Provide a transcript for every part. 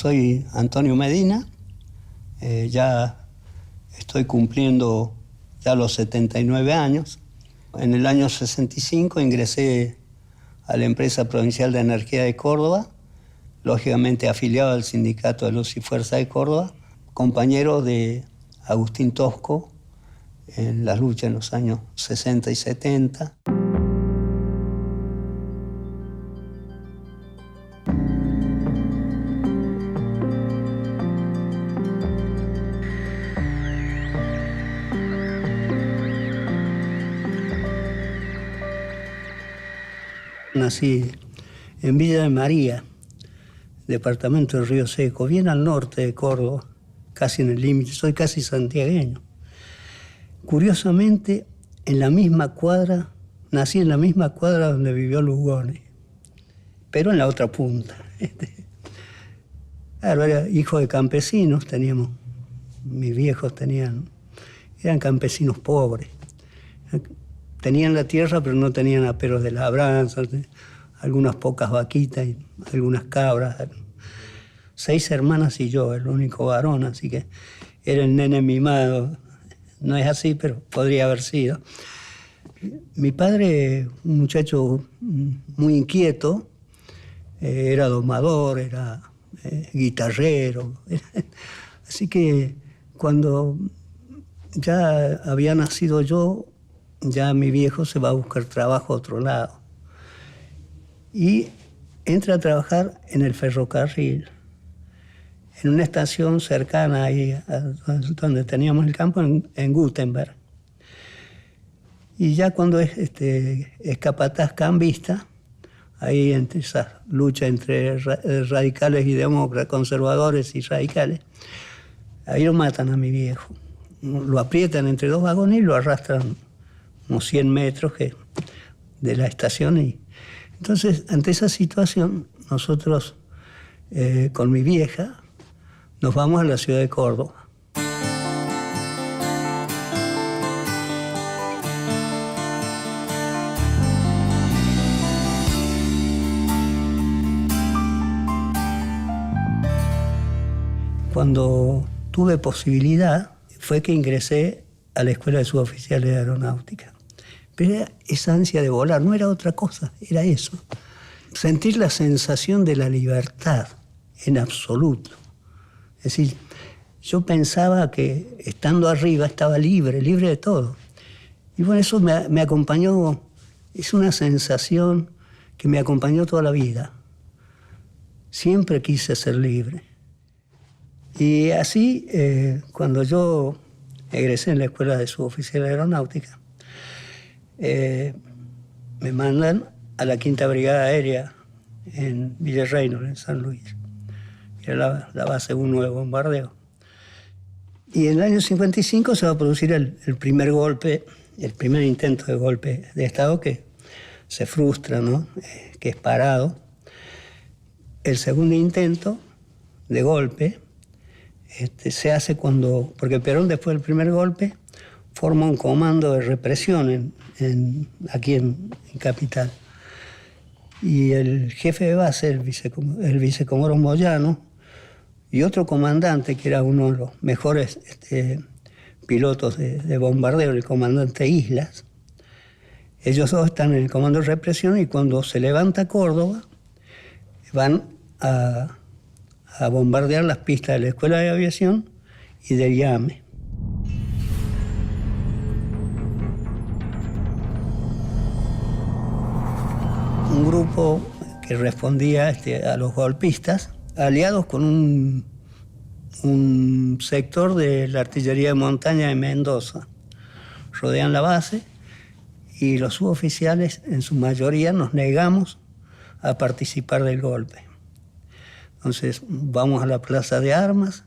soy Antonio Medina, ya estoy cumpliendo ya los 79 años. En el año 65 ingresé a la Empresa Provincial de Energía de Córdoba, lógicamente afiliado al Sindicato de Luz y Fuerza de Córdoba, compañero de Agustín Tosco en las luchas en los años 60 y 70. Nací en Villa de María, departamento de Río Seco, bien al norte de Córdoba, casi en el límite, soy casi santiagueño. Curiosamente, en la misma cuadra, nací en la misma cuadra donde vivió Lugones, pero en la otra punta. Claro, era hijo de campesinos, mis viejos eran campesinos pobres. Tenían la tierra, pero no tenían aperos de labranza, algunas pocas vaquitas y algunas cabras. 6 hermanas y yo, el único varón, así que era el nene mimado. No es así, pero podría haber sido. Mi padre, un muchacho muy inquieto, era domador, era guitarrero. Así que cuando ya había nacido yo, ya mi viejo se va a buscar trabajo a otro lado. Y entra a trabajar en el ferrocarril, en una estación cercana ahí a donde teníamos el campo, en Gutenberg. Y ya cuando es capataz cambista, ahí entre esa lucha entre radicales y demócratas, conservadores y radicales, ahí lo matan a mi viejo. Lo aprietan entre 2 vagones y lo arrastran unos 100 metros de la estación. Y entonces, ante esa situación, nosotros, con mi vieja, nos vamos a la ciudad de Córdoba. Cuando tuve posibilidad, fue que ingresé a la Escuela de Suboficiales de Aeronáutica. Pero era esa ansia de volar, no era otra cosa, era eso. Sentir la sensación de la libertad en absoluto. Es decir, yo pensaba que estando arriba estaba libre de todo. Y bueno, eso me acompañó, es una sensación que me acompañó toda la vida. Siempre quise ser libre. Y así, cuando yo egresé en la Escuela de Suboficiales de Aeronáutica, me mandan a la 5ª Brigada Aérea en Villarreino, en San Luis, que era la base 1 de bombardeo. Y en el año 55 se va a producir el primer golpe, el primer intento de golpe de Estado que se frustra, ¿no? Que es parado. El segundo intento de golpe se hace porque Perón, después del primer golpe, forma un comando de represión aquí en Capital. Y el jefe de base, el vicecomodoro Moyano, y otro comandante, que era uno de los mejores pilotos de bombardeo, el comandante Islas, ellos dos están en el comando de represión, y cuando se levanta Córdoba, van a bombardear las pistas de la Escuela de Aviación y del IAME. Un grupo que respondía a los golpistas, aliados con un sector de la artillería de montaña de Mendoza. Rodean la base y los suboficiales, en su mayoría, nos negamos a participar del golpe. Entonces vamos a la plaza de armas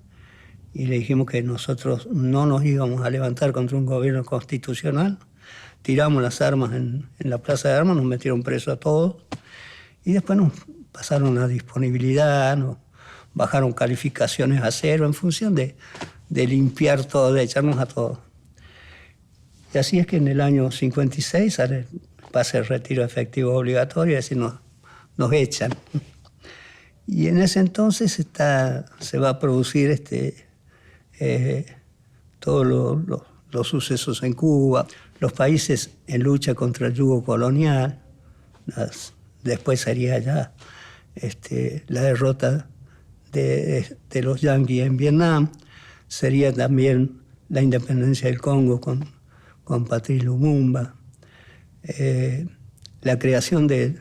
y le dijimos que nosotros no nos íbamos a levantar contra un gobierno constitucional. Tiramos las armas en la plaza de armas, nos metieron presos a todos y después nos pasaron la disponibilidad, nos bajaron calificaciones a 0 en función de limpiar todo, de echarnos a todos. Y así es que en el año 56 pasa el retiro efectivo obligatorio, es decir, nos echan. Y en ese entonces se va a producir todos los sucesos en Cuba, los países en lucha contra el yugo colonial, después sería ya la derrota de los yanquis en Vietnam, sería también la independencia del Congo con Patrice Lumumba, la creación de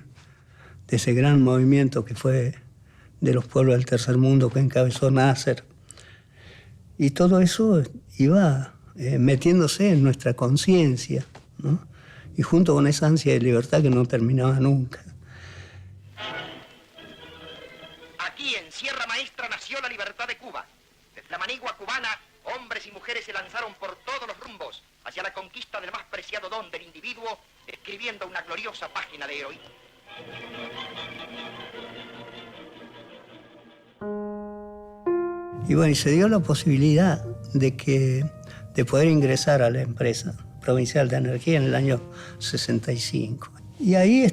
ese gran movimiento que fue de los pueblos del tercer mundo que encabezó Nasser. Y todo eso iba metiéndose en nuestra conciencia, ¿no? Y junto con esa ansia de libertad que no terminaba nunca. Aquí en Sierra Maestra nació la libertad de Cuba. Desde la manigua cubana, hombres y mujeres se lanzaron por todos los rumbos hacia la conquista del más preciado don del individuo, escribiendo una gloriosa página de heroísmo. Y bueno, y se dio la posibilidad de poder ingresar a la empresa provincial de energía en el año 65. Y ahí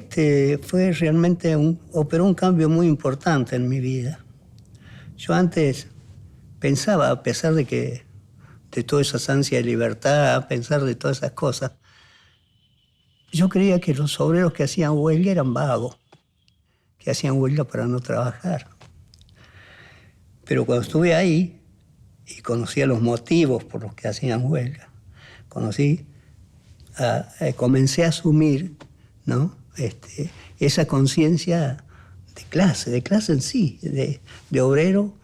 fue realmente operó un cambio muy importante en mi vida. Yo antes pensaba, a pesar de toda esa ansia de libertad, a pesar de todas esas cosas, yo creía que los obreros que hacían huelga eran vagos, que hacían huelga para no trabajar. Pero cuando estuve ahí y conocía los motivos por los que hacían huelga, comencé a asumir, ¿no? Esa conciencia de clase en sí, de obrero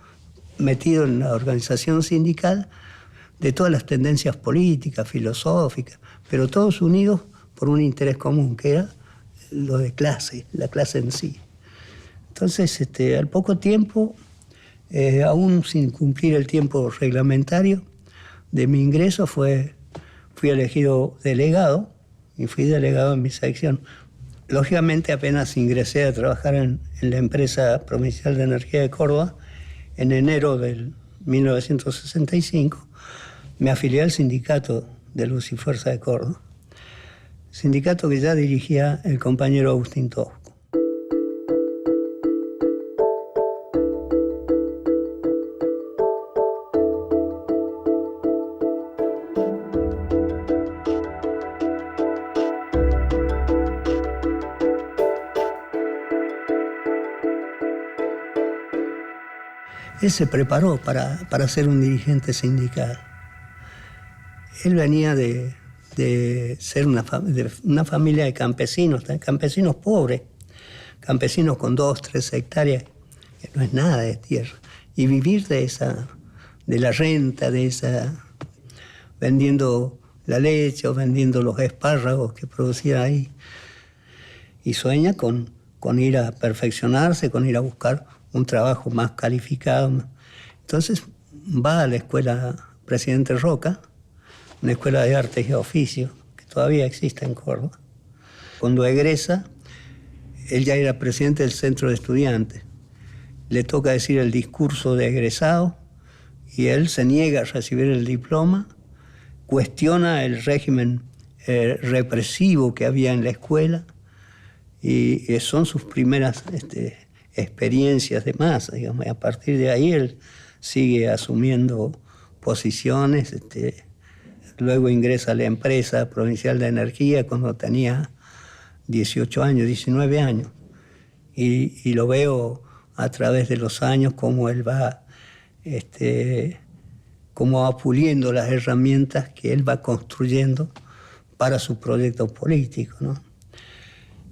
metido en la organización sindical, de todas las tendencias políticas, filosóficas, pero todos unidos por un interés común, que era lo de clase, la clase en sí. Entonces, al poco tiempo, aún sin cumplir el tiempo reglamentario de mi ingreso, fui elegido delegado, y fui delegado en mi sección. Lógicamente, apenas ingresé a trabajar en la empresa provincial de energía de Córdoba, en enero del 1965, me afilié al sindicato de Luz y Fuerza de Córdoba, sindicato que ya dirigía el compañero Agustín Tosco. Él se preparó para ser un dirigente sindical. Él venía de ser de una familia de campesinos pobres, campesinos con 2, 3 hectáreas, que no es nada de tierra. Y vivir de la renta, vendiendo la leche o vendiendo los espárragos que producía ahí. Y sueña con ir a perfeccionarse, con ir a buscar un trabajo más calificado. Entonces va a la escuela Presidente Roca, una escuela de artes y oficios que todavía existe en Córdoba. Cuando egresa, él ya era presidente del centro de estudiantes. Le toca decir el discurso de egresado y él se niega a recibir el diploma, cuestiona el régimen represivo que había en la escuela y son sus primeras experiencias de masa, digamos. Y a partir de ahí él sigue asumiendo posiciones. Luego ingresa a la empresa provincial de energía cuando tenía 18 años, 19 años. Y lo veo a través de los años cómo él va, cómo va puliendo las herramientas que él va construyendo para su proyecto político, ¿no?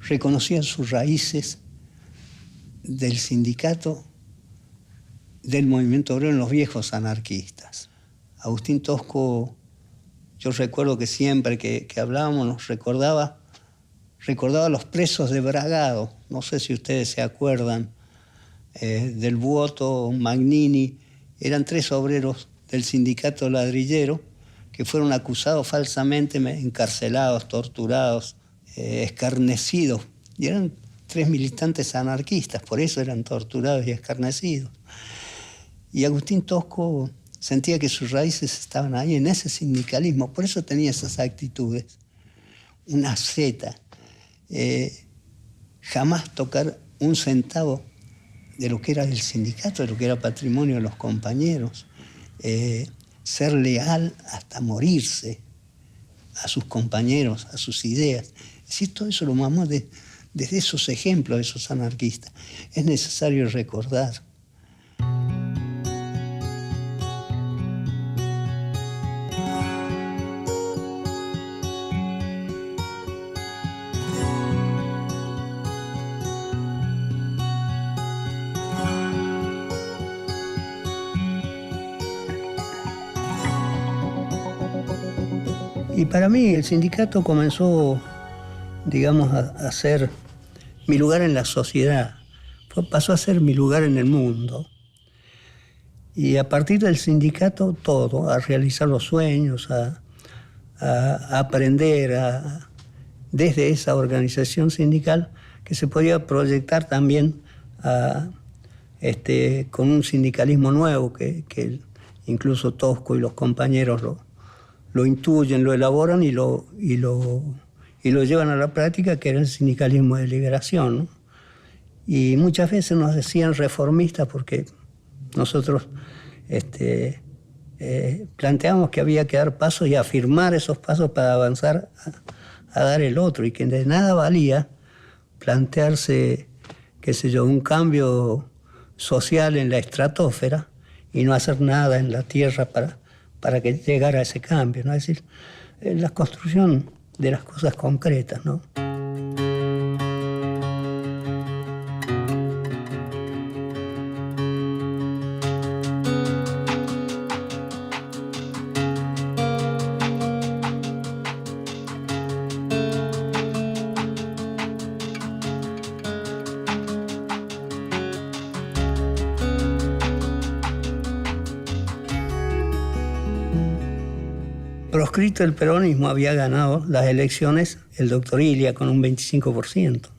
Reconocía sus raíces del sindicato, del movimiento obrero en los viejos anarquistas. Agustín Tosco, yo recuerdo que siempre que hablábamos nos recordaba a los presos de Bragado. No sé si ustedes se acuerdan, del Buoto, Magnini. Eran 3 obreros del sindicato ladrillero que fueron acusados falsamente, encarcelados, torturados, escarnecidos. Y eran 3 militantes anarquistas, por eso eran torturados y escarnecidos. Y Agustín Tosco sentía que sus raíces estaban ahí, en ese sindicalismo, por eso tenía esas actitudes. Una zeta, jamás tocar un centavo de lo que era el sindicato, de lo que era patrimonio de los compañeros, ser leal hasta morirse a sus compañeros, a sus ideas. Es decir, todo eso lo mamamos desde esos ejemplos de esos anarquistas. Es necesario recordar. Y para mí el sindicato comenzó, digamos, a ser mi lugar en la sociedad. Pasó a ser mi lugar en el mundo. Y a partir del sindicato todo, a realizar los sueños, a aprender desde esa organización sindical que se podía proyectar también con un sindicalismo nuevo que incluso Tosco y los compañeros lo intuyen, lo elaboran y lo llevan a la práctica, que era el sindicalismo de liberación, ¿no? Y muchas veces nos decían reformistas porque nosotros planteamos que había que dar pasos y afirmar esos pasos para avanzar a dar el otro, y que de nada valía plantearse, qué sé yo, un cambio social en la estratosfera y no hacer nada en la tierra para que llegara a ese cambio, ¿no? Es decir, la construcción de las cosas concretas, ¿no? Proscrito el peronismo, había ganado las elecciones el doctor Ilia con un 25%.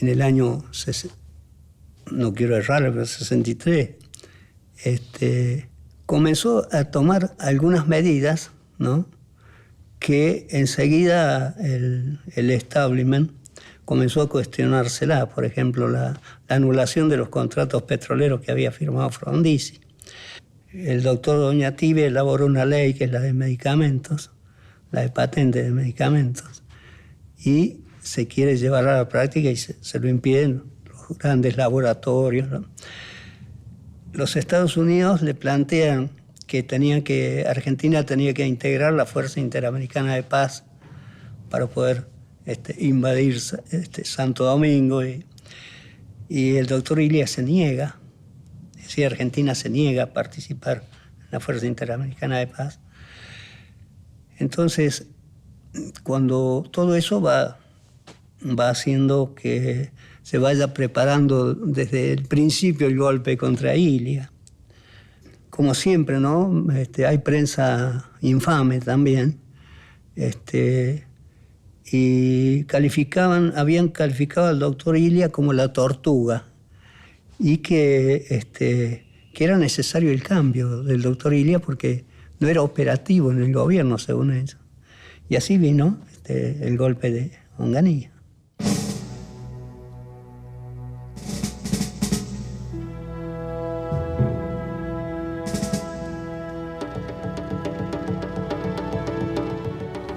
En el año, no quiero errar, pero 63, comenzó a tomar algunas medidas, ¿no?, que enseguida el establishment comenzó a cuestionársela. Por ejemplo, la anulación de los contratos petroleros que había firmado Frondizi. El doctor Oñative elaboró una ley que es la de medicamentos, la de patente de medicamentos, y se quiere llevar a la práctica y se lo impiden los grandes laboratorios, ¿no? Los Estados Unidos le plantean que Argentina tenía que integrar la Fuerza Interamericana de Paz para poder invadir Santo Domingo, y el doctor Ilia se niega. Es decir, Argentina se niega a participar en la Fuerza Interamericana de Paz. Entonces, cuando todo eso va haciendo que se vaya preparando desde el principio el golpe contra Ilia. Como siempre, ¿no? Hay prensa infame también. Y habían calificado al doctor Ilia como la tortuga, y que era necesario el cambio del doctor Ilia porque no era operativo en el gobierno, según ellos. Y así vino el golpe de Onganía.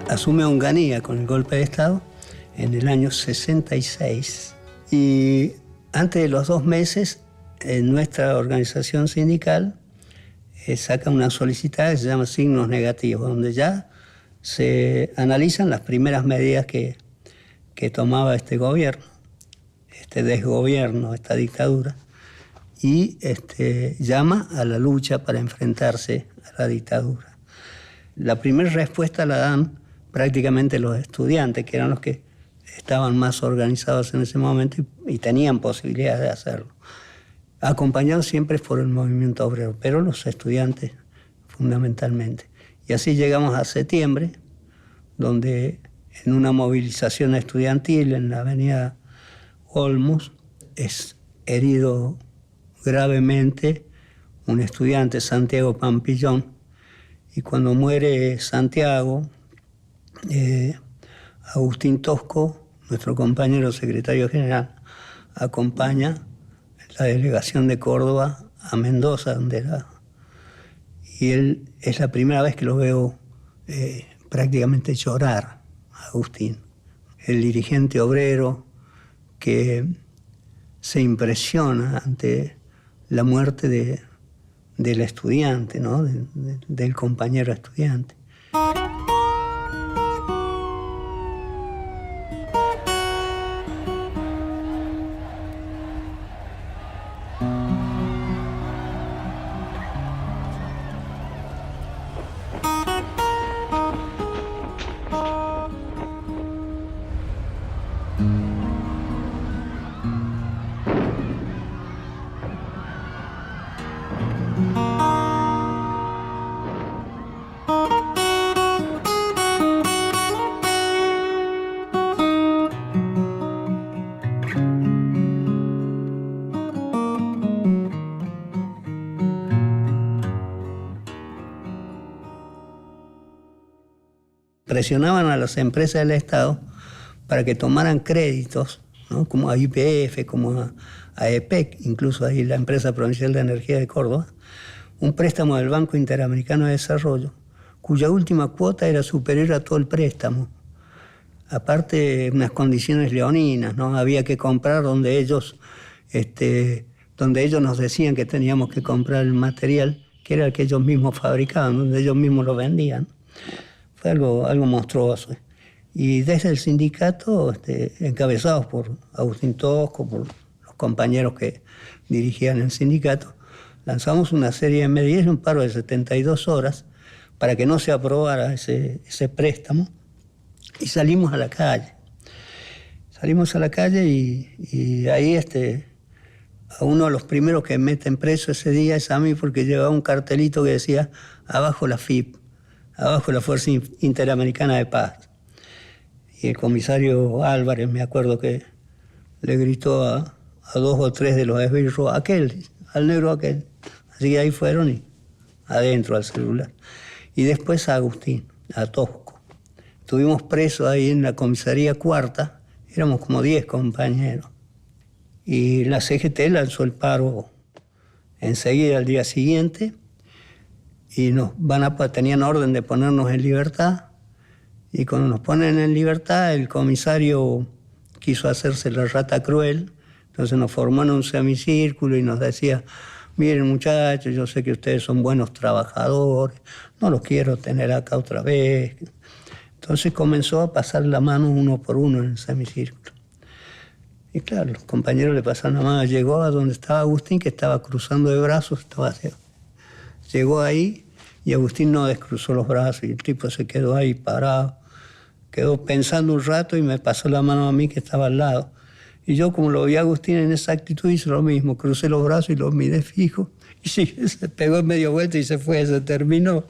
Asume Onganía con el golpe de Estado en el año 66. Y antes de los 2 meses, nuestra organización sindical saca una solicitada que se llama Signos Negativos, donde ya se analizan las primeras medidas que tomaba este gobierno, este desgobierno, esta dictadura, y llama a la lucha para enfrentarse a la dictadura. La primera respuesta la dan prácticamente los estudiantes, que eran los que estaban más organizados en ese momento y tenían posibilidades de hacerlo. Acompañados siempre por el movimiento obrero, pero los estudiantes fundamentalmente. Y así llegamos a septiembre, donde en una movilización estudiantil en la avenida Olmos es herido gravemente un estudiante, Santiago Pampillón, y cuando muere Santiago, Agustín Tosco, nuestro compañero secretario general, acompaña la delegación de Córdoba a Mendoza, donde era. Y él es la primera vez que lo veo prácticamente llorar, Agustín. El dirigente obrero que se impresiona ante la muerte del estudiante, ¿no? Del compañero estudiante. Presionaban a las empresas del Estado para que tomaran créditos, ¿no? Como a YPF, como a EPEC, incluso ahí la Empresa Provincial de Energía de Córdoba, un préstamo del Banco Interamericano de Desarrollo, cuya última cuota era superior a todo el préstamo. Aparte, unas condiciones leoninas, ¿no? Había que comprar donde ellos nos decían que teníamos que comprar el material, que era el que ellos mismos fabricaban, donde ellos mismos lo vendían. Fue algo monstruoso. Y desde el sindicato, encabezados por Agustín Tosco, por los compañeros que dirigían el sindicato, lanzamos una serie de medidas, un paro de 72 horas, para que no se aprobara ese préstamo, y salimos a la calle. Salimos a la calle y ahí a uno de los primeros que meten preso ese día es a mí, porque llevaba un cartelito que decía abajo la FIP, abajo la Fuerza Interamericana de Paz. Y el comisario Álvarez, me acuerdo que le gritó a 2 o 3 de los esbirros, al negro aquel. Así que ahí fueron y adentro al celular. Y después a Agustín, a Tosco. Estuvimos presos ahí en la comisaría cuarta, éramos como 10 compañeros. Y la CGT lanzó el paro enseguida al día siguiente, y tenían orden de ponernos en libertad, y cuando nos ponen en libertad el comisario quiso hacerse la rata cruel, entonces nos formó en un semicírculo y nos decía: miren muchachos, yo sé que ustedes son buenos trabajadores, no los quiero tener acá otra vez. Entonces comenzó a pasar la mano uno por uno en el semicírculo. Y claro, los compañeros le pasaron la mano, llegó a donde estaba Agustín, que estaba cruzando de brazos, llegó ahí y Agustín no descruzó los brazos y el tipo se quedó ahí parado, quedó pensando un rato y me pasó la mano a mí que estaba al lado. Y yo, como lo vi a Agustín en esa actitud, hice lo mismo, crucé los brazos y los miré fijo, y sí, se pegó en medio vuelta y se fue, se terminó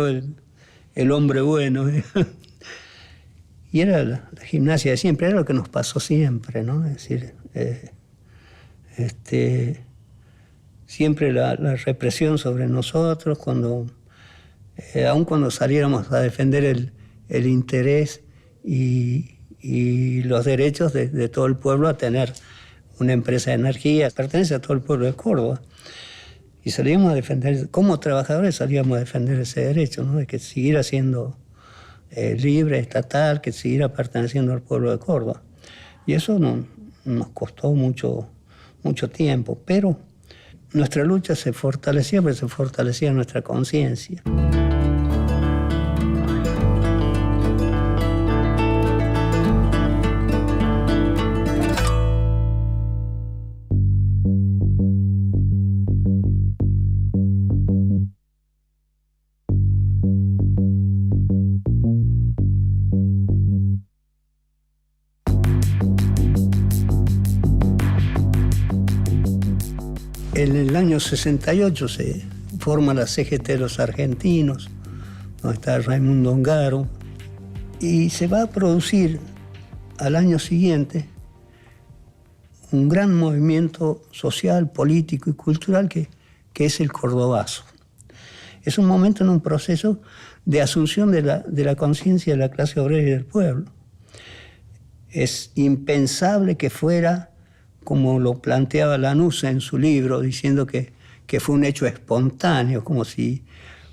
el hombre bueno. Y era la gimnasia de siempre, era lo que nos pasó siempre, ¿no? Es decir, siempre la represión sobre nosotros, aun cuando saliéramos a defender el interés y los derechos de todo el pueblo a tener una empresa de energía, pertenece a todo el pueblo de Córdoba. Y salíamos a defender, como trabajadores salíamos a defender ese derecho, ¿no? De que siguiera siendo libre, estatal, que siguiera perteneciendo al pueblo de Córdoba. Y eso nos costó mucho tiempo, pero nuestra lucha se fortalecía, porque se fortalecía nuestra conciencia. En el año 68 se forma la CGT de los argentinos, donde está Raimundo Ongaro, y se va a producir al año siguiente un gran movimiento social, político y cultural que es el Cordobazo. Es un momento en un proceso de asunción de la conciencia de la clase obrera y del pueblo. Es impensable que fuera como lo planteaba Lanusse en su libro, diciendo que fue un hecho espontáneo, como si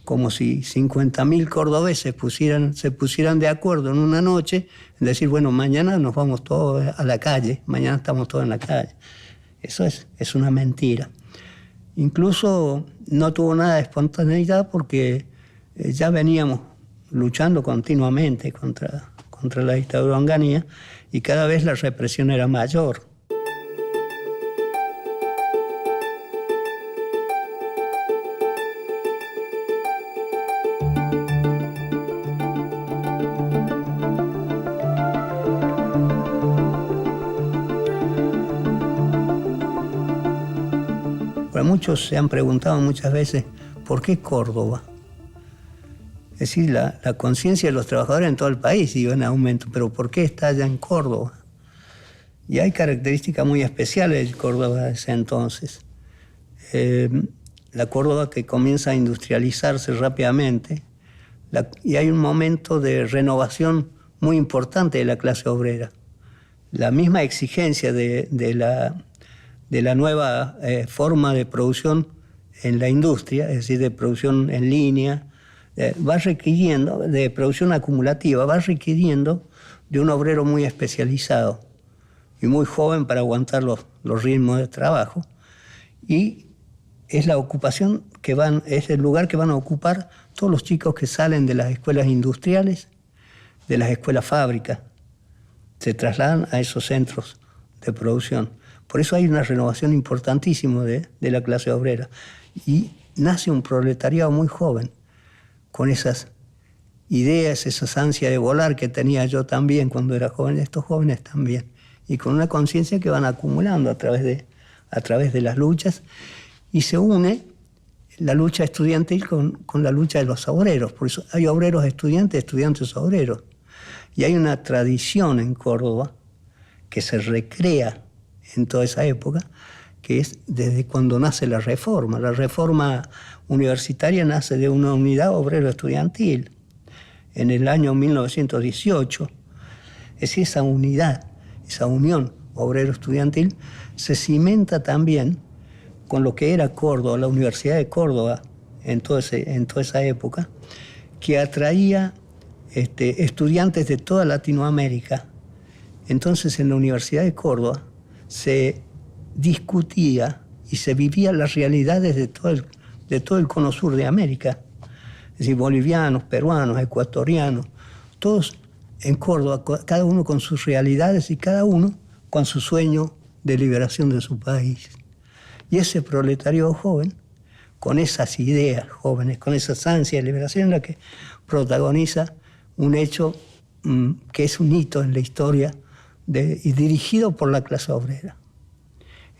50.000 cordobeses se pusieran de acuerdo en una noche en decir, bueno, mañana nos vamos todos a la calle, mañana estamos todos en la calle. Eso es una mentira. Incluso no tuvo nada de espontaneidad porque ya veníamos luchando continuamente contra la dictadura onganía y cada vez la represión era mayor. Muchos se han preguntado muchas veces, ¿por qué Córdoba? Es decir, la conciencia de los trabajadores en todo el país iba en aumento, pero ¿por qué está allá en Córdoba? Y hay características muy especiales de Córdoba de ese entonces. La Córdoba que comienza a industrializarse rápidamente, y hay un momento de renovación muy importante de la clase obrera. La misma exigencia de la nueva forma de producción en la industria, es decir, de producción en línea, va requiriendo, de producción acumulativa, va requiriendo de un obrero muy especializado y muy joven para aguantar los ritmos de trabajo. Y es la ocupación es el lugar que van a ocupar todos los chicos que salen de las escuelas industriales, de las escuelas fábricas, se trasladan a esos centros de producción. Por eso hay una renovación importantísima de la clase obrera. Y nace un proletariado muy joven, con esas ideas, esas ansias de volar que tenía yo también cuando era joven, estos jóvenes también. Y con una conciencia que van acumulando a través de las luchas. Y se une la lucha estudiantil con la lucha de los obreros. Por eso hay obreros estudiantes, estudiantes obreros. Y hay una tradición en Córdoba que se recrea en toda esa época, que es desde cuando nace la reforma. La reforma universitaria nace de una unidad obrero-estudiantil en el año 1918. Es decir, esa unidad, esa unión obrero-estudiantil se cimenta también con lo que era Córdoba, la Universidad de Córdoba en toda esa época, que atraía estudiantes de toda Latinoamérica. Entonces, en la Universidad de Córdoba se discutía y se vivía las realidades de todo el cono sur de América. Es decir, bolivianos, peruanos, ecuatorianos, todos en Córdoba, cada uno con sus realidades y cada uno con su sueño de liberación de su país. Y ese proletariado joven, con esas ideas jóvenes, con esas ansias de liberación, es la que protagoniza un hecho que es un hito en la historia y dirigido por la clase obrera.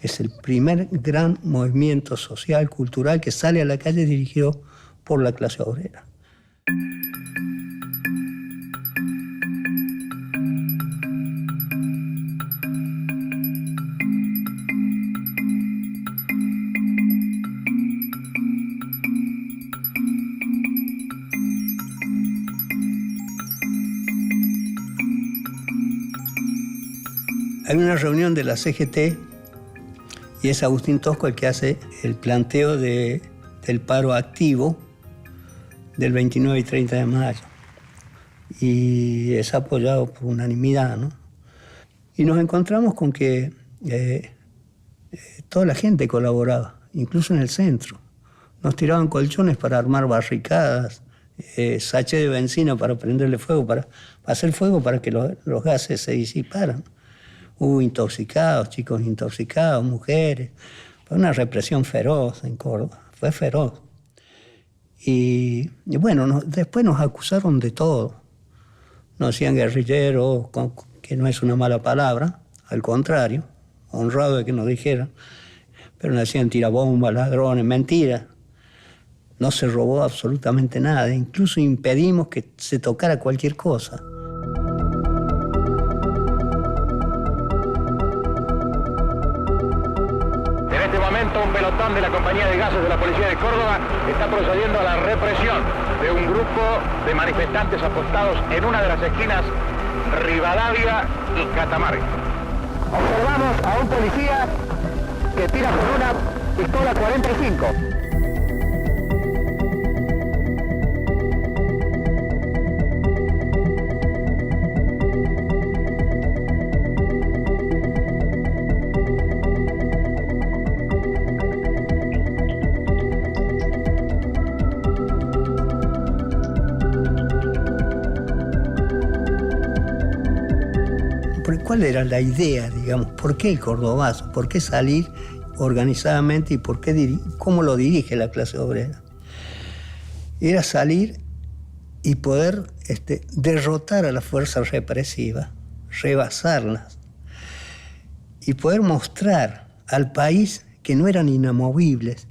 Es el primer gran movimiento social, cultural, que sale a la calle dirigido por la clase obrera. Hay una reunión de la CGT y es Agustín Tosco el que hace el planteo del paro activo del 29 y 30 de mayo. Y es apoyado por unanimidad, ¿no? Y nos encontramos con que toda la gente colaboraba, incluso en el centro. Nos tiraban colchones para armar barricadas, sachets de benzina para prenderle fuego, para hacer fuego para que los gases se disiparan. Hubo intoxicados, chicos intoxicados, mujeres. Fue una represión feroz en Córdoba, fue feroz. Y bueno, después nos acusaron de todo. Nos decían guerrilleros, que no es una mala palabra, al contrario, honrado de que nos dijeran. Pero nos decían tirabombas, ladrones, mentiras. No se robó absolutamente nada, incluso impedimos que se tocara cualquier cosa. Un pelotón de la compañía de gases de la policía de Córdoba está procediendo a la represión de un grupo de manifestantes apostados en una de las esquinas Rivadavia y Catamarca. Observamos a un policía que tira con una pistola 45. ¿Cuál era la idea, digamos? ¿Por qué el cordobazo? ¿Por qué salir organizadamente y cómo lo dirige la clase obrera? Era salir y poder derrotar a las fuerzas represivas, rebasarlas y poder mostrar al país que no eran inamovibles,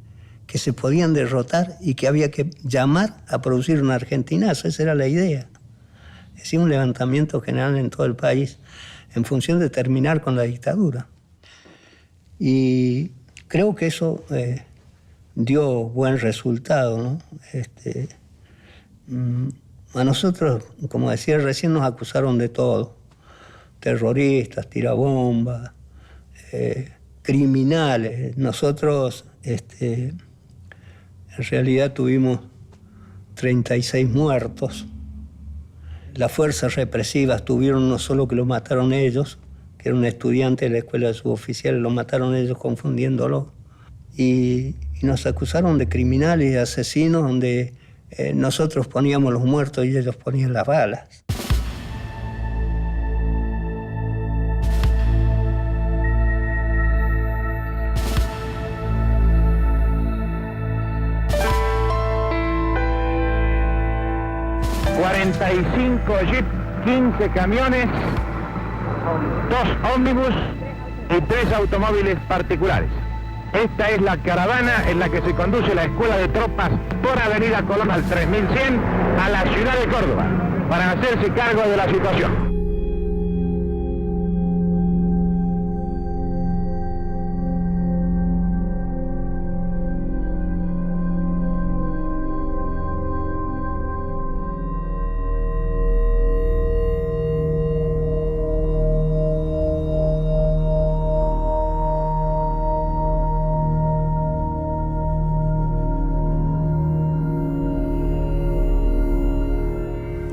que se podían derrotar y que había que llamar a producir un argentinazo. Esa era la idea. Es decir, un levantamiento general en todo el país en función de terminar con la dictadura. Y creo que eso dio buen resultado, ¿no? A nosotros, como decía recién, nos acusaron de todo. Terroristas, tirabombas, criminales. Nosotros, en realidad, tuvimos 36 muertos. Las fuerzas represivas tuvieron no solo que lo mataron ellos, que era un estudiante de la escuela de suboficiales, lo mataron ellos confundiéndolo. Y nos acusaron de criminales y de asesinos donde nosotros poníamos los muertos y ellos ponían las balas. Jeep, 15 camiones, 2 ómnibus y 3 automóviles particulares. Esta es la caravana en la que se conduce la escuela de tropas por Avenida Colón al 3100 a la ciudad de Córdoba para hacerse cargo de la situación.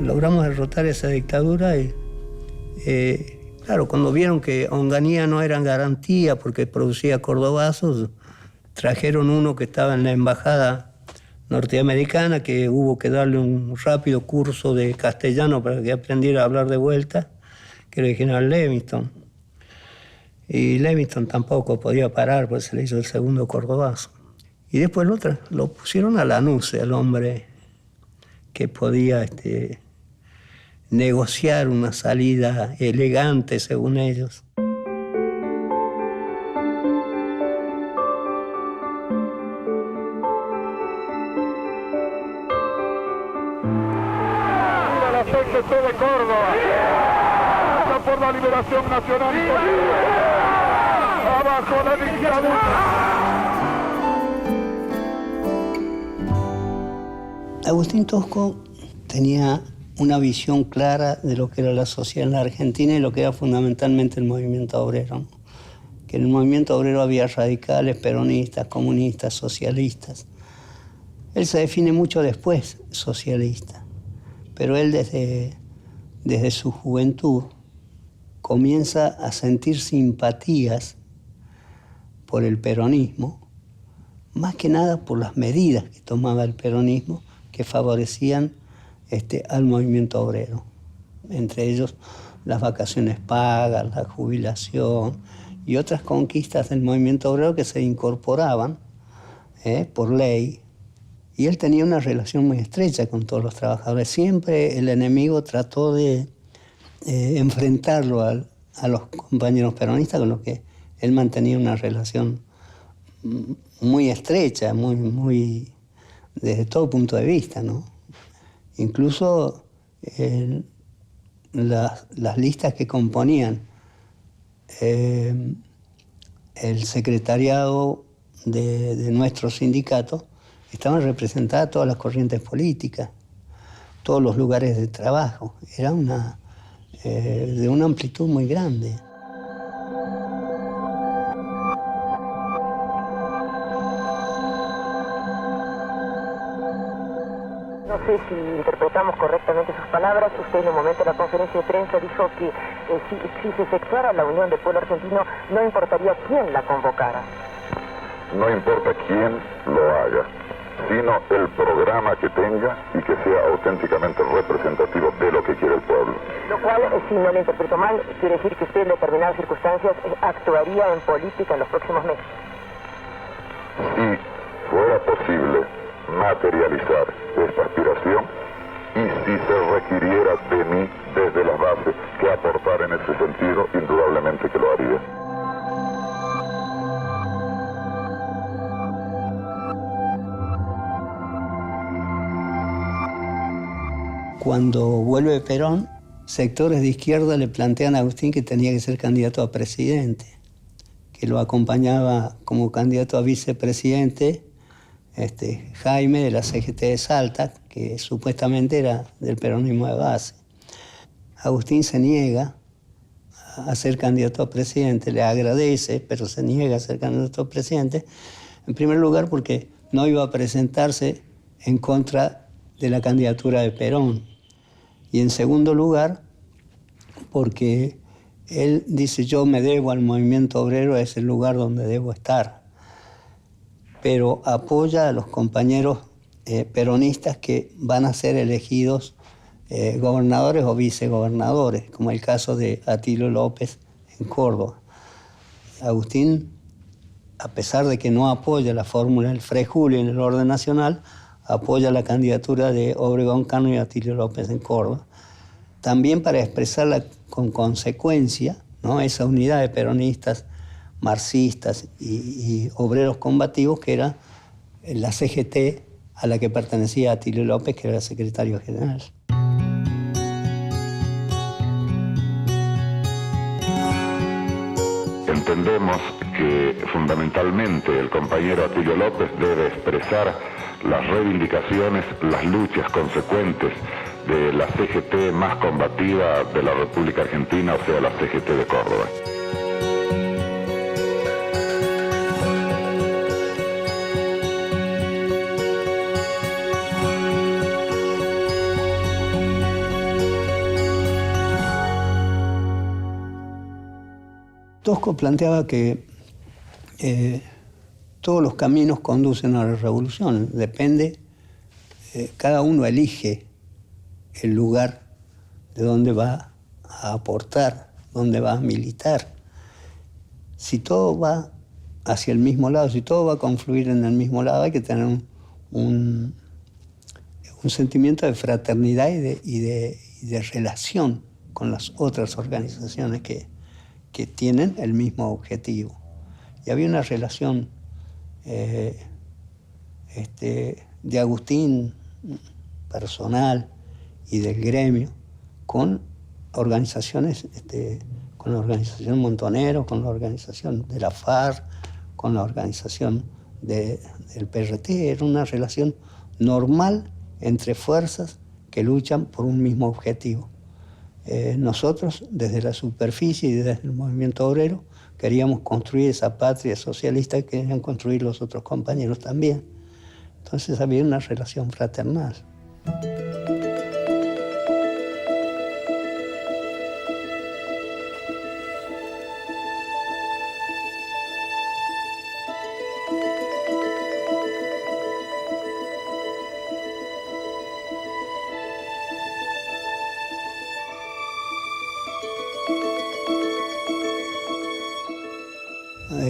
Logramos derrotar esa dictadura y, claro, cuando vieron que Onganía no era garantía porque producía cordobazos, trajeron uno que estaba en la embajada norteamericana, que hubo que darle un rápido curso de castellano para que aprendiera a hablar de vuelta, que era el general Levingston. Y Levingston tampoco podía parar, pues se le hizo el segundo cordobazo. Y después lo pusieron a Lanusse, al hombre que podía negociar una salida elegante, según ellos. La CGT de Córdoba, lucha por la liberación nacional y política, abajo la dictadura. Agustín Tosco tenía una visión clara de lo que era la sociedad en la Argentina y lo que era fundamentalmente el movimiento obrero, ¿no? Que en el movimiento obrero había radicales, peronistas, comunistas, socialistas. Él se define mucho después socialista, pero él desde su juventud comienza a sentir simpatías por el peronismo, más que nada por las medidas que tomaba el peronismo que favorecían al movimiento obrero. Entre ellos las vacaciones pagas, la jubilación y otras conquistas del movimiento obrero que se incorporaban por ley. Y él tenía una relación muy estrecha con todos los trabajadores. Siempre el enemigo trató de enfrentarlo a los compañeros peronistas, con los que él mantenía una relación muy estrecha, muy desde todo punto de vista, ¿no? Incluso las listas que componían el secretariado de nuestro sindicato estaban representadas todas las corrientes políticas, todos los lugares de trabajo. Era de una amplitud muy grande. No sé si interpretamos correctamente sus palabras. Usted en un momento de la conferencia de prensa dijo que si se efectuara la unión del pueblo argentino, no importaría quién la convocara. No importa quién lo haga, sino el programa que tenga y que sea auténticamente representativo de lo que quiere el pueblo. Lo cual, si no lo interpreto mal, quiere decir que usted en determinadas circunstancias actuaría en política en los próximos meses. Si fuera posible materializar esta aspiración y si se requiriera de mí desde las bases que aportar en ese sentido, indudablemente que lo haría. Cuando vuelve Perón, sectores de izquierda le plantean a Agustín que tenía que ser candidato a presidente, que lo acompañaba como candidato a vicepresidente Jaime de la CGT de Salta, que supuestamente era del peronismo de base. Agustín se niega a ser candidato a presidente, le agradece, pero se niega a ser candidato a presidente, en primer lugar porque no iba a presentarse en contra de la candidatura de Perón, y en segundo lugar porque él dice: yo me debo al movimiento obrero, es el lugar donde debo estar, pero apoya a los compañeros peronistas que van a ser elegidos gobernadores o vicegobernadores, como el caso de Atilio López en Córdoba. Agustín, a pesar de que no apoya la fórmula del Frei Julio en el orden nacional, apoya la candidatura de Obregón Cano y Atilio López en Córdoba, también para expresarla con consecuencia, ¿no?, esa unidad de peronistas, marxistas y obreros combativos que era la CGT a la que pertenecía Atilio López, que era el secretario general. Entendemos que fundamentalmente el compañero Atilio López debe expresar las reivindicaciones, las luchas consecuentes de la CGT más combativa de la República Argentina, o sea, la CGT de Córdoba. Tosco planteaba que todos los caminos conducen a la revolución. Depende, cada uno elige el lugar de donde va a aportar, donde va a militar. Si todo va hacia el mismo lado, si todo va a confluir en el mismo lado, hay que tener un sentimiento de fraternidad y de relación con las otras organizaciones que tienen el mismo objetivo. Y había una relación de Agustín personal y del gremio con organizaciones, con la organización Montonero, con la organización de la FARC, con la organización del PRT. Era una relación normal entre fuerzas que luchan por un mismo objetivo. Nosotros, desde la superficie y desde el movimiento obrero, queríamos construir esa patria socialista que querían construir los otros compañeros también. Entonces había una relación fraternal.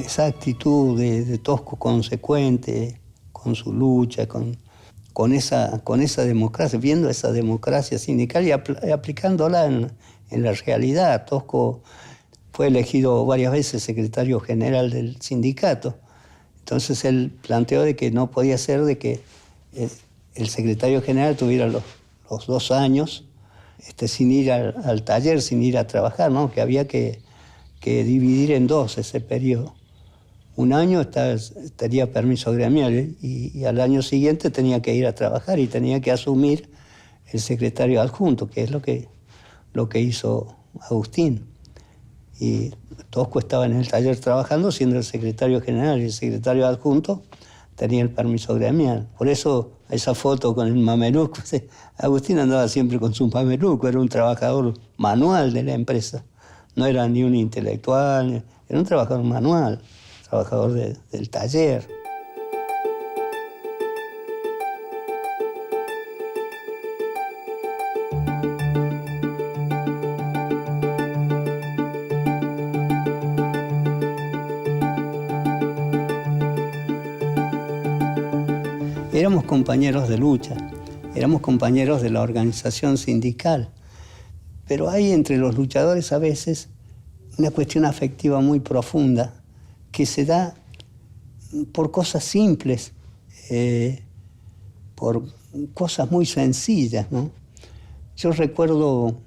Esa actitud de Tosco consecuente con su lucha, con esa democracia, viendo esa democracia sindical y aplicándola en la realidad. Tosco fue elegido varias veces secretario general del sindicato. Entonces él planteó de que no podía ser de que el secretario general tuviera los 2 años sin ir al taller, sin ir a trabajar, ¿no? Que había que dividir en 2 ese periodo. Un año tenía permiso gremial y al año siguiente tenía que ir a trabajar y tenía que asumir el secretario adjunto, que es lo que hizo Agustín. Y Tosco estaba en el taller trabajando, siendo el secretario general y el secretario adjunto, tenía el permiso gremial. Por eso esa foto con el mameluco, Agustín andaba siempre con su mameluco, era un trabajador manual de la empresa. No era ni un intelectual, era un trabajador manual, trabajador del taller. Éramos compañeros de lucha, éramos compañeros de la organización sindical, pero hay entre los luchadores a veces una cuestión afectiva muy profunda que se da por cosas simples, por cosas muy sencillas, ¿no? Yo recuerdo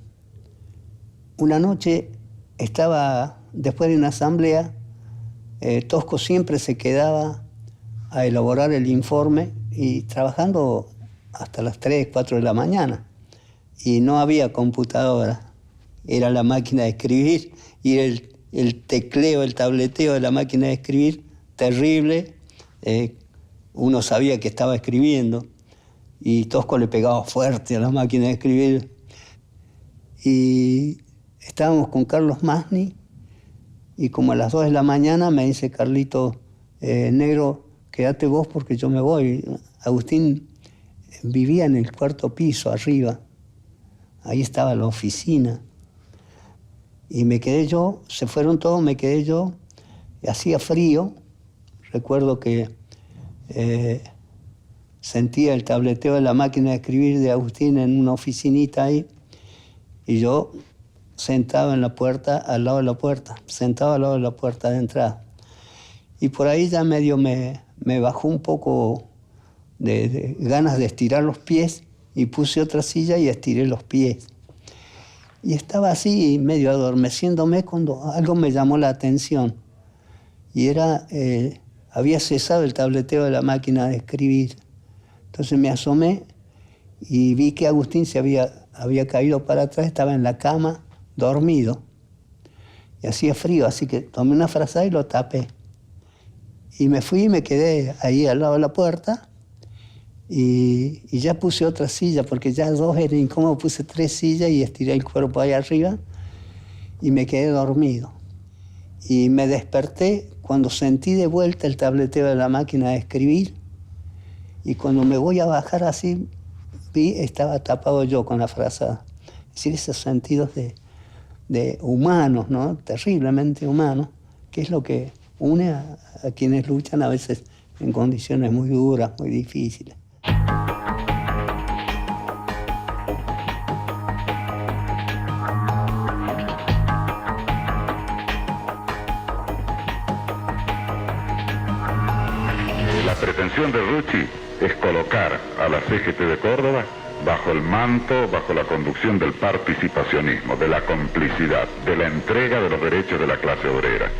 una noche, estaba después de una asamblea, Tosco siempre se quedaba a elaborar el informe y trabajando hasta las 3, 4 de la mañana. Y no había computadora, era la máquina de escribir y el tecleo, el tableteo de la máquina de escribir, terrible. Uno sabía que estaba escribiendo y Tosco le pegaba fuerte a la máquina de escribir. Y estábamos con Carlos Masni y como a las 2 de la mañana me dice Carlito, negro, quédate vos porque yo me voy. Agustín vivía en el 4º piso, arriba. Ahí estaba la oficina. Y me quedé yo, se fueron todos, me quedé yo. Hacía frío. Recuerdo que sentía el tableteo de la máquina de escribir de Agustín en una oficinita ahí. Y yo sentado en la puerta, al lado de la puerta, sentado al lado de la puerta de entrada. Y por ahí ya medio me bajó un poco de ganas de estirar los pies y puse otra silla y estiré los pies. Y estaba así medio adormeciéndome cuando algo me llamó la atención. Y era, había cesado el tableteo de la máquina de escribir. Entonces me asomé y vi que Agustín se había caído para atrás, estaba en la cama, dormido. Y hacía frío, así que tomé una frazada y lo tapé. Y me fui y me quedé ahí al lado de la puerta y ya puse otra silla, porque ya 2 era incómodo, puse 3 sillas y estiré el cuerpo ahí arriba y me quedé dormido. Y me desperté cuando sentí de vuelta el tableteo de la máquina de escribir y cuando me voy a bajar así, estaba tapado yo con la frazada. Es decir, esos sentidos de humanos, ¿no? Terriblemente humanos, que es lo que une a quienes luchan a veces en condiciones muy duras, muy difíciles. La pretensión de Rucci es colocar a la CGT de Córdoba bajo el manto, bajo la conducción del participacionismo, de la complicidad, de la entrega de los derechos de la clase obrera.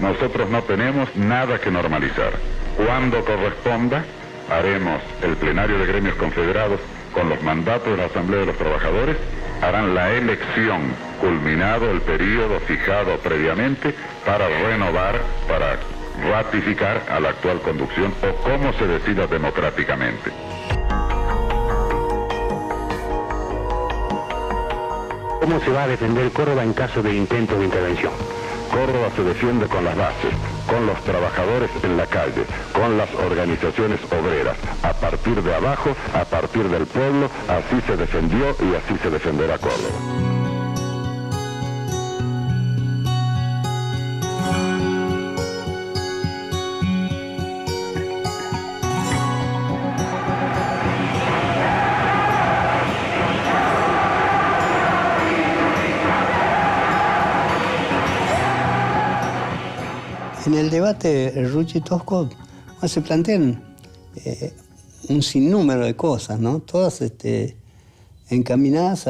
Nosotros no tenemos nada que normalizar. Cuando corresponda, haremos el plenario de gremios confederados con los mandatos de la Asamblea de los Trabajadores, harán la elección, culminado el periodo fijado previamente, para renovar, para ratificar a la actual conducción o como se decida democráticamente. ¿Cómo se va a defender Córdoba en caso de intentos de intervención? Córdoba se defiende con las bases, con los trabajadores en la calle, con las organizaciones obreras, a partir de abajo, a partir del pueblo, así se defendió y así se defenderá Córdoba. En el debate Rucci-Tosco se plantean un sinnúmero de cosas, ¿no? Todas encaminadas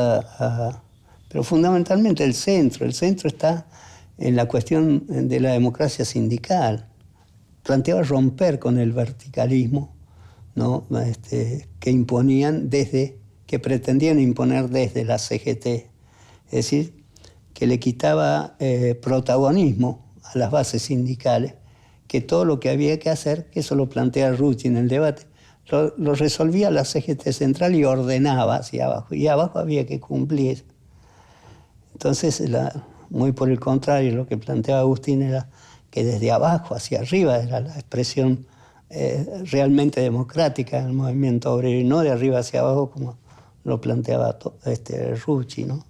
pero fundamentalmente el centro. El centro está en la cuestión de la democracia sindical. Planteaba romper con el verticalismo, ¿no? Que imponían que pretendían imponer desde la CGT. Es decir, que le quitaba protagonismo a las bases sindicales, que todo lo que había que hacer, que eso lo plantea Rucci en el debate, lo resolvía la CGT Central y ordenaba hacia abajo, y abajo había que cumplir. Entonces, muy por el contrario, lo que planteaba Agustín era que desde abajo hacia arriba era la expresión realmente democrática del movimiento obrero, y no de arriba hacia abajo como lo planteaba Rucci, ¿no?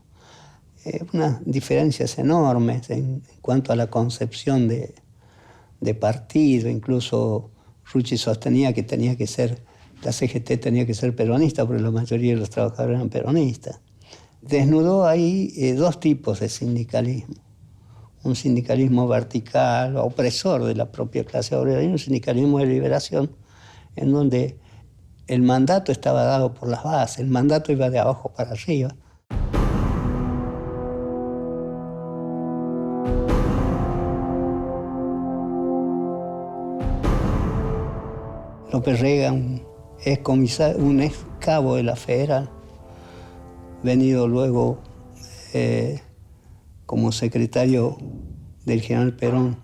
Unas diferencias enormes en cuanto a la concepción de partido. Incluso Rucci sostenía que la CGT tenía que ser peronista, porque la mayoría de los trabajadores eran peronistas. Desnudó ahí dos tipos de sindicalismo. Un sindicalismo vertical, opresor de la propia clase obrera, y un sindicalismo de liberación, en donde el mandato estaba dado por las bases, el mandato iba de abajo para arriba. López Rega, un ex cabo de la Federal, venido luego como secretario del general Perón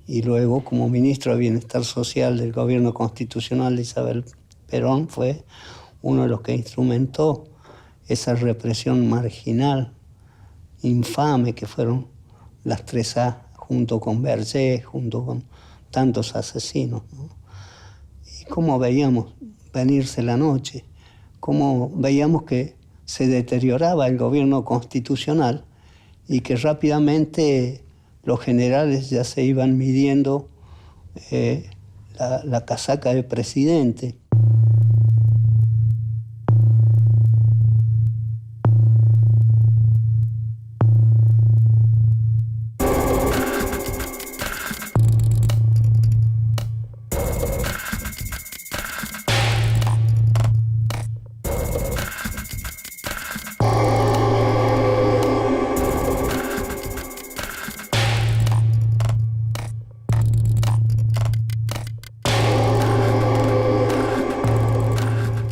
y luego como ministro de Bienestar Social del gobierno constitucional de Isabel Perón, fue uno de los que instrumentó esa represión marginal, infame, que fueron las 3A, junto con Berger, junto con tantos asesinos, ¿no? Y cómo veíamos venirse la noche, cómo veíamos que se deterioraba el gobierno constitucional y que rápidamente los generales ya se iban midiendo la casaca de presidente.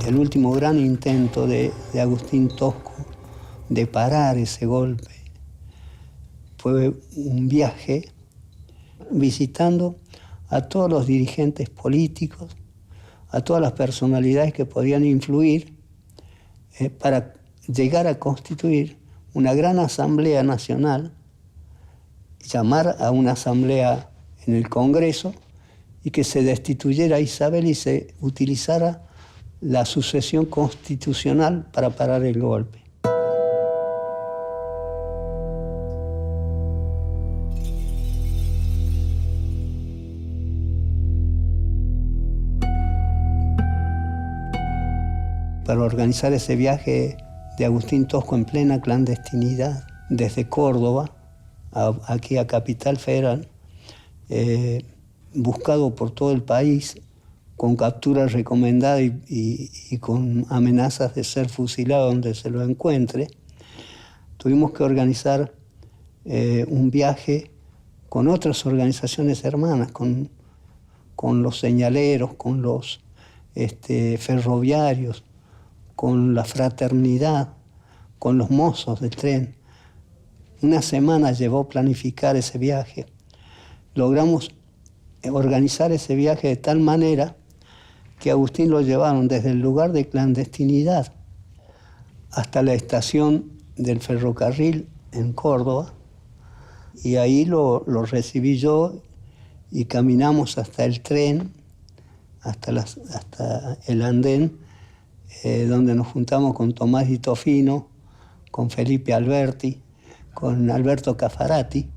El último gran intento de Agustín Tosco de parar ese golpe fue un viaje visitando a todos los dirigentes políticos, a todas las personalidades que podían influir para llegar a constituir una gran asamblea nacional, llamar a una asamblea en el Congreso y que se destituyera a Isabel y se utilizara la sucesión constitucional para parar el golpe. Para organizar ese viaje de Agustín Tosco en plena clandestinidad, desde Córdoba aquí a Capital Federal, buscado por todo el país, con captura recomendada y con amenazas de ser fusilado donde se lo encuentre, tuvimos que organizar un viaje con otras organizaciones hermanas, con los señaleros, con los ferroviarios, con la fraternidad, con los mozos del tren. Una semana llevó planificar ese viaje. Logramos organizar ese viaje de tal manera que a Agustín lo llevaron desde el lugar de clandestinidad hasta la estación del ferrocarril en Córdoba, y ahí lo recibí yo y caminamos hasta el tren, hasta el andén, donde nos juntamos con Tomás Di Tofino, con Felipe Alberti, con Alberto Cafarati,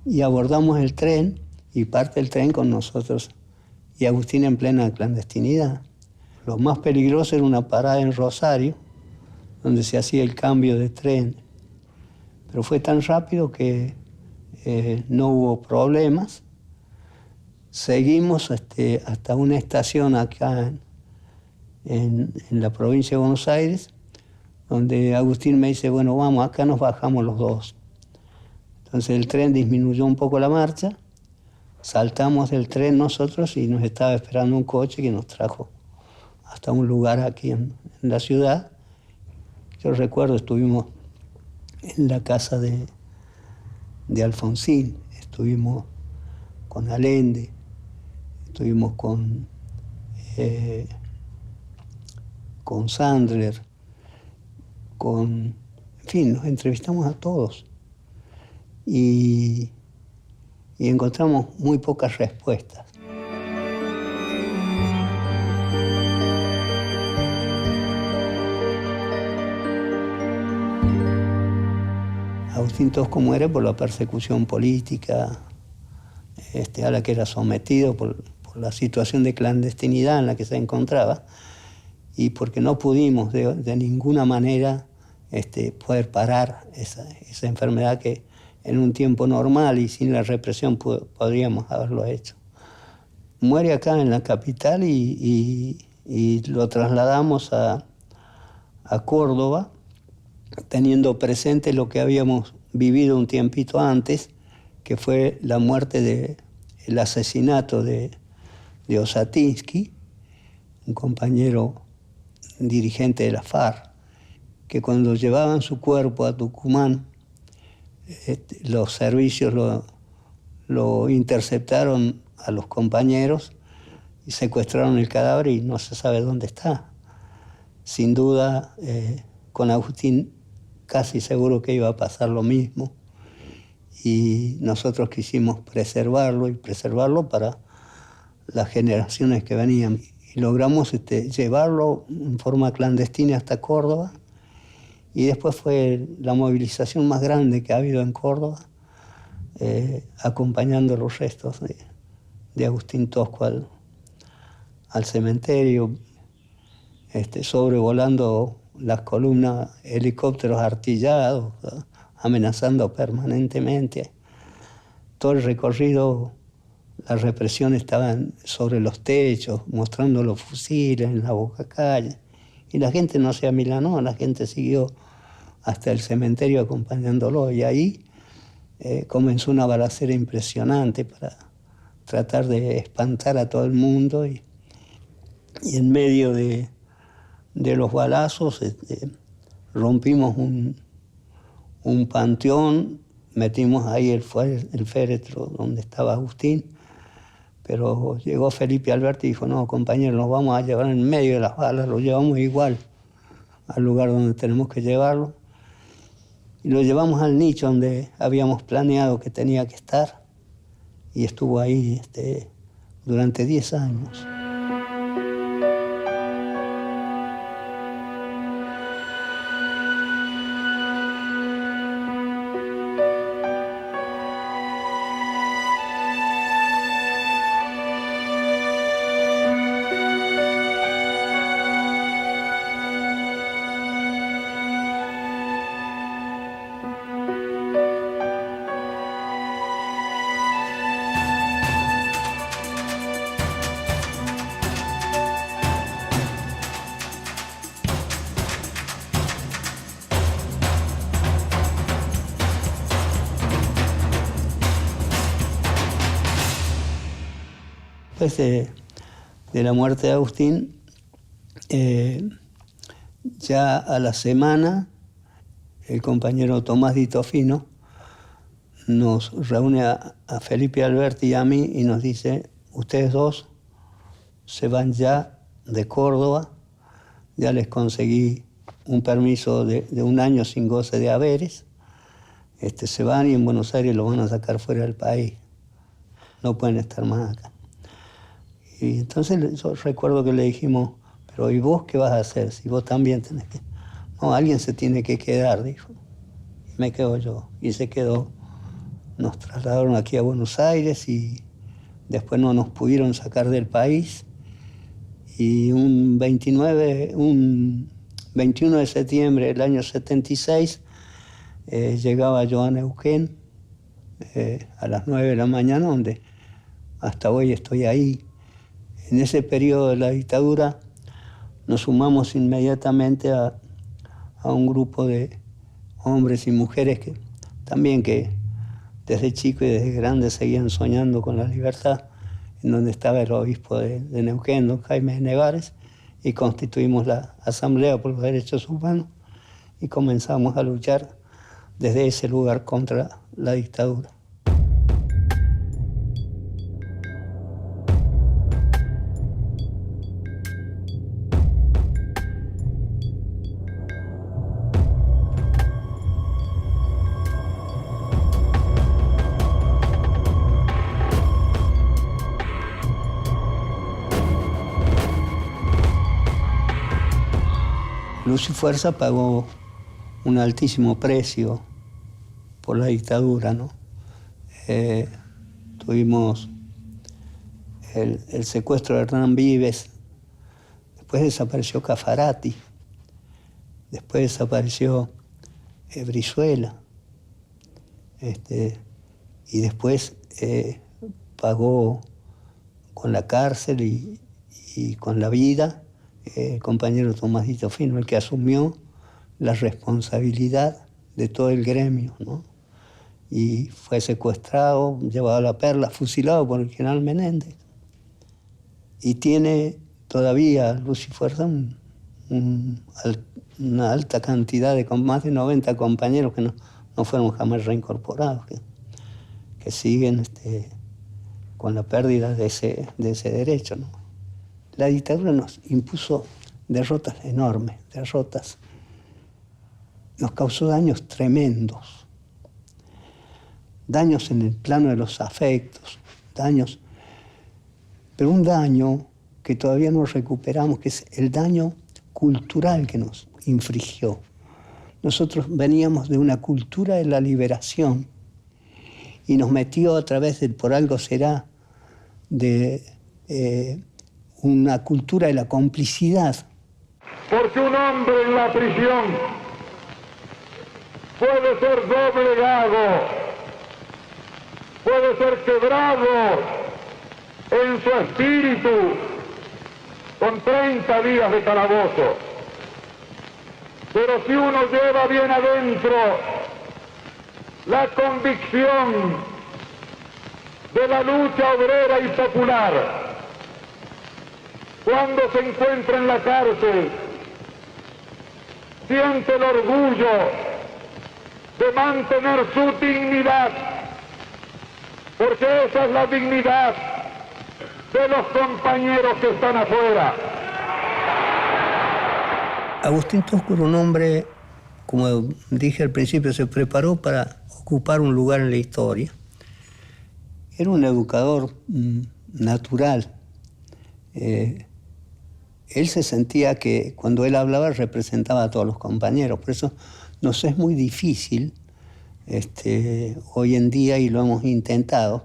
y abordamos el tren y parte el tren con nosotros y Agustín en plena clandestinidad. Lo más peligroso era una parada en Rosario, donde se hacía el cambio de tren. Pero fue tan rápido que no hubo problemas. Seguimos hasta una estación acá en la provincia de Buenos Aires, donde Agustín me dice, bueno, vamos, acá nos bajamos los dos. Entonces el tren disminuyó un poco la marcha, saltamos del tren nosotros y nos estaba esperando un coche que nos trajo hasta un lugar aquí en la ciudad. Yo recuerdo, estuvimos en la casa de Alfonsín, estuvimos con Allende, estuvimos con Sandler, en fin, nos entrevistamos a todos y encontramos muy pocas respuestas. Agustín Tosco muere por la persecución política a la que era sometido por la situación de clandestinidad en la que se encontraba y porque no pudimos de ninguna manera poder parar esa enfermedad que en un tiempo normal y sin la represión podríamos haberlo hecho. Muere acá en la capital y lo trasladamos a Córdoba, teniendo presente lo que habíamos vivido un tiempito antes, que fue la muerte el asesinato de Osatinsky, un compañero dirigente de la FARC, que cuando llevaban su cuerpo a Tucumán, los servicios lo interceptaron a los compañeros y secuestraron el cadáver y no se sabe dónde está. Sin duda, con Agustín casi seguro que iba a pasar lo mismo y nosotros quisimos preservarlo para las generaciones que venían. Y logramos llevarlo en forma clandestina hasta Córdoba y después fue la movilización más grande que ha habido en Córdoba, acompañando los restos de Agustín Tosco al cementerio, sobrevolando las columnas, helicópteros artillados, amenazando permanentemente. Todo el recorrido, la represión estaba sobre los techos, mostrando los fusiles en la bocacalle. Y la gente no se amilanó, la gente siguió hasta el cementerio acompañándolo. Y ahí comenzó una balacera impresionante para tratar de espantar a todo el mundo. Y en medio de los balazos rompimos un panteón, metimos ahí el féretro donde estaba Agustín, pero llegó Felipe Alberti y dijo, no, compañero, nos vamos a llevar en medio de las balas, lo llevamos igual al lugar donde tenemos que llevarlo, y lo llevamos al nicho donde habíamos planeado que tenía que estar, y estuvo ahí durante 10 años. Después de la muerte de Agustín, ya a la semana, el compañero Tomás Di Tofino nos reúne a Felipe Alberti y a mí y nos dice, ustedes dos se van ya de Córdoba, ya les conseguí un permiso de 1 año sin goce de haberes, se van y en Buenos Aires lo van a sacar fuera del país, no pueden estar más acá. Y entonces yo recuerdo que le dijimos, pero ¿y vos qué vas a hacer si vos también tenés que...? No, alguien se tiene que quedar, dijo. Y me quedo yo. Y se quedó. Nos trasladaron aquí a Buenos Aires y después no nos pudieron sacar del país. Y un 21 de septiembre del año 76 llegaba yo a Neuquén a las 9 de la mañana, donde hasta hoy estoy ahí. En ese periodo de la dictadura nos sumamos inmediatamente a un grupo de hombres y mujeres que desde chico y desde grande seguían soñando con la libertad, en donde estaba el obispo de Neuquén, don Jaime Nevares, y constituimos la Asamblea por los Derechos Humanos y comenzamos a luchar desde ese lugar contra la dictadura. Luz y Fuerza pagó un altísimo precio por la dictadura, ¿no? Tuvimos el secuestro de Hernán Vives, después desapareció Caffarati, después desapareció Brizuela, y después pagó con la cárcel y con la vida el compañero Tomasito Fino, el que asumió la responsabilidad de todo el gremio, ¿no? Y fue secuestrado, llevado a la Perla, fusilado por el general Menéndez. Y tiene todavía Luz y Fuerza una alta cantidad de más de 90 compañeros que no fueron jamás reincorporados, que siguen con la pérdida de ese derecho, ¿no? La dictadura nos impuso derrotas enormes, derrotas. Nos causó daños tremendos. Daños en el plano de los afectos, daños. Pero un daño que todavía no recuperamos, que es el daño cultural que nos infligió. Nosotros veníamos de una cultura de la liberación y nos metió a través del por algo será de una cultura de la complicidad. Porque un hombre en la prisión puede ser doblegado, puede ser quebrado en su espíritu con 30 días de calabozo. Pero si uno lleva bien adentro la convicción de la lucha obrera y popular, cuando se encuentra en la cárcel, siente el orgullo de mantener su dignidad, porque esa es la dignidad de los compañeros que están afuera. Agustín Tosco era un hombre, como dije al principio, se preparó para ocupar un lugar en la historia. Era un educador natural. Él se sentía que cuando él hablaba representaba a todos los compañeros. Por eso nos es muy difícil hoy en día, y lo hemos intentado,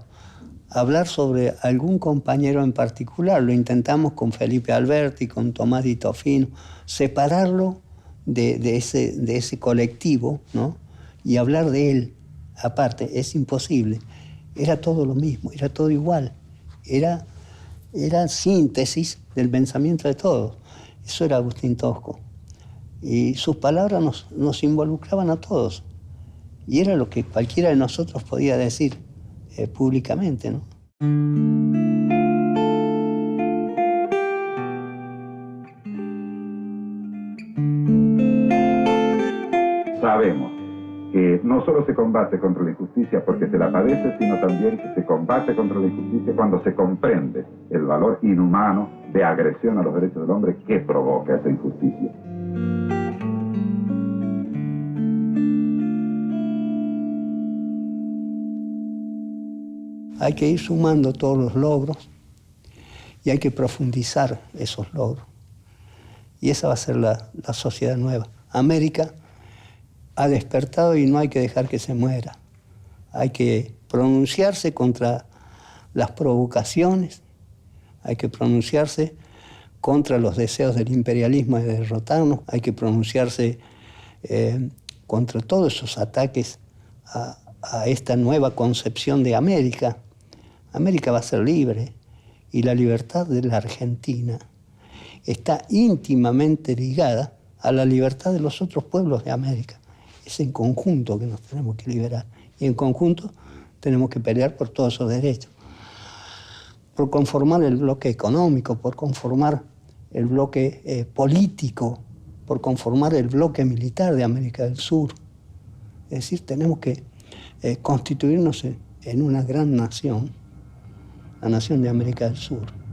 hablar sobre algún compañero en particular. Lo intentamos con Felipe Alberti, con Tomasito Fino, separarlo de ese colectivo, ¿no? Y hablar de él aparte. Es imposible. Era todo lo mismo, era todo igual. Era síntesis del pensamiento de todos. Eso era Agustín Tosco. Y sus palabras nos involucraban a todos. Y era lo que cualquiera de nosotros podía decir públicamente, ¿no? Sabemos que no solo se combate contra la injusticia porque se la padece, sino también que se combate contra la injusticia cuando se comprende el valor inhumano de agresión a los derechos del hombre que provoca esa injusticia. Hay que ir sumando todos los logros y hay que profundizar esos logros. Y esa va a ser la sociedad nueva. América ha despertado y no hay que dejar que se muera. Hay que pronunciarse contra las provocaciones, hay que pronunciarse contra los deseos del imperialismo de derrotarnos, hay que pronunciarse contra todos esos ataques a esta nueva concepción de América. América va a ser libre y la libertad de la Argentina está íntimamente ligada a la libertad de los otros pueblos de América. Es en conjunto que nos tenemos que liberar y en conjunto tenemos que pelear por todos esos derechos. Por conformar el bloque económico, por conformar el bloque político, por conformar el bloque militar de América del Sur. Es decir, tenemos que constituirnos en una gran nación, la nación de América del Sur.